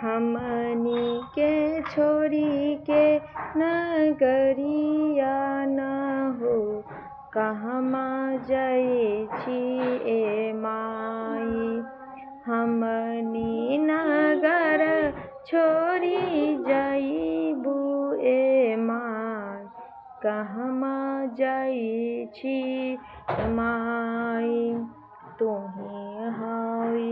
हमनी के छोड़ी के नगरिया न हो, कहमा जाइ छी ए माई। हमनी नगर छोड़ी जाइबू ए माई, कहमा जाइ छी ए माई। तुही हई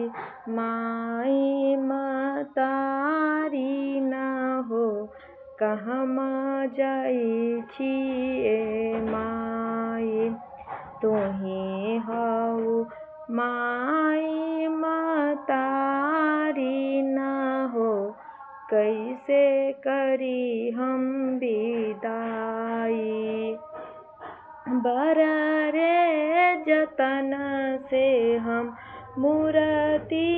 माई महतारी न हो, कहमा जाइ छी ए माई। तुही हऊ माई महतारी न हो, कैसे करी हम विदाई। बड़े जतन से हम मूर्ति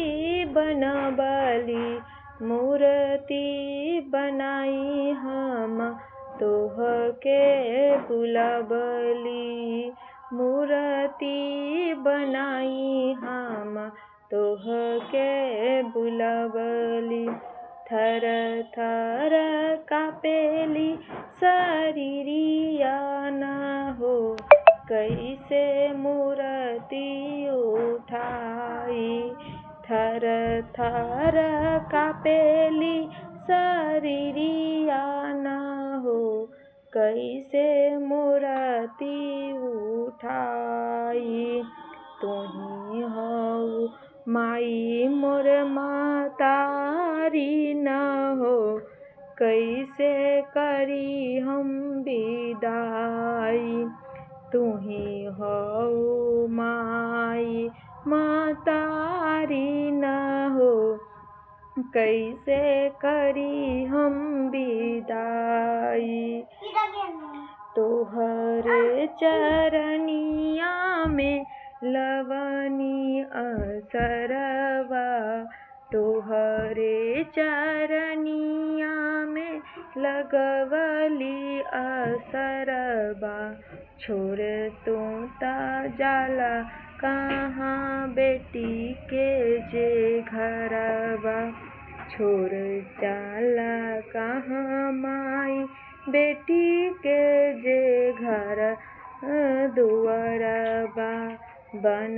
बनबली, मूर्ति बनाई हम तोहके बुलबली। मूर्ति बनाई हम तोहके बुलबली। थर थर कापेली शरीरिया न हो, कैसे मूर्ति उठाई। थर थर कापेली शरीरिया न हो, कैसे मूर्ति उठाई। तुही हऊ माई मोर महतारी न हो, कैसे करी हम विदाई। तुही हऊ माई महतारी न हो, कैसे करी हम विदाई। तोहरे चरनिया में लवनी असरवा, तोहरे चरनिया में लगवली असरवा। छोड़ तू ता जाला कहाँ बेटी के जे घरवा, छोड़ जाला कहाँ माई बेटी के जे घर दुआरवा। बन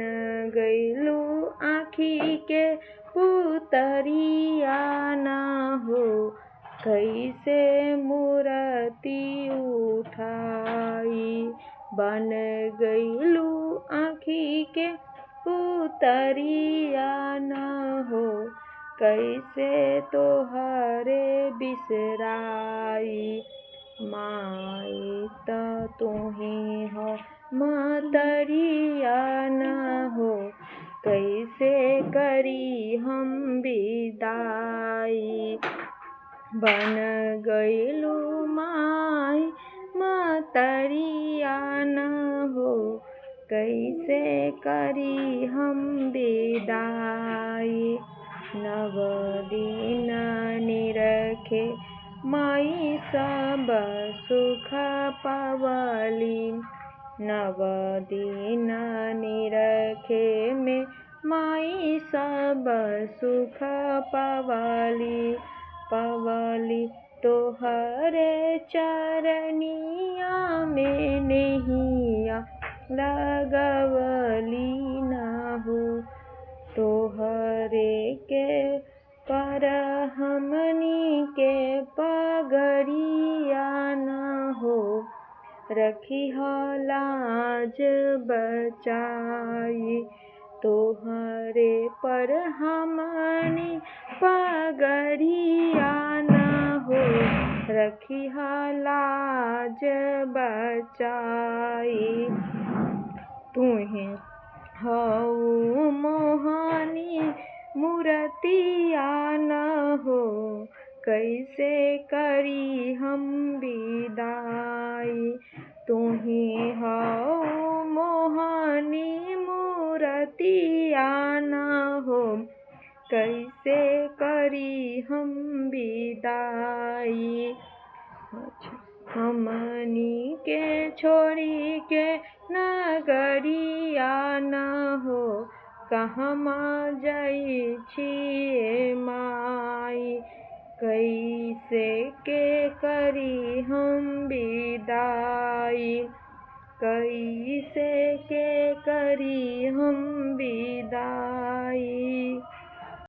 गइलू आँखी के पुतरिया न हो, कैसे मूर्ति उठाई। बन गइलू आँखी के पुतरिया न हो, कैसे तोहरे बिसराई। माई त तुही हो महतरिया न हो, कैसे करी हम विदाई। बन गइलू माई महतरिया न हो, कैसे करी हम विदाई। नव दिन निरखे माई सब सुख पावली, नव दिन निरखे में माई सब सुख पावली। पवली तोहरे चरनिया में नहिया लगवली न हो, तोहरे के पर हमनी के पगड़िया न हो, रखी हो लाज बचाई। तोहरे पर हमनी पगड़िया न हो, रखी हो लाज बचाई। तुही हऊ मोहनी मूर्तिया न हो, कैसे करी हम विदाई। तुही हऊ मोहनी मूर्तिया न हो, कैसे करी हम विदाई। हमनी के छोड़ी के नगरिया न हो, कहमा जाइ छिए माई। के करी हम विदाई, कैसे के करी हम विदाई।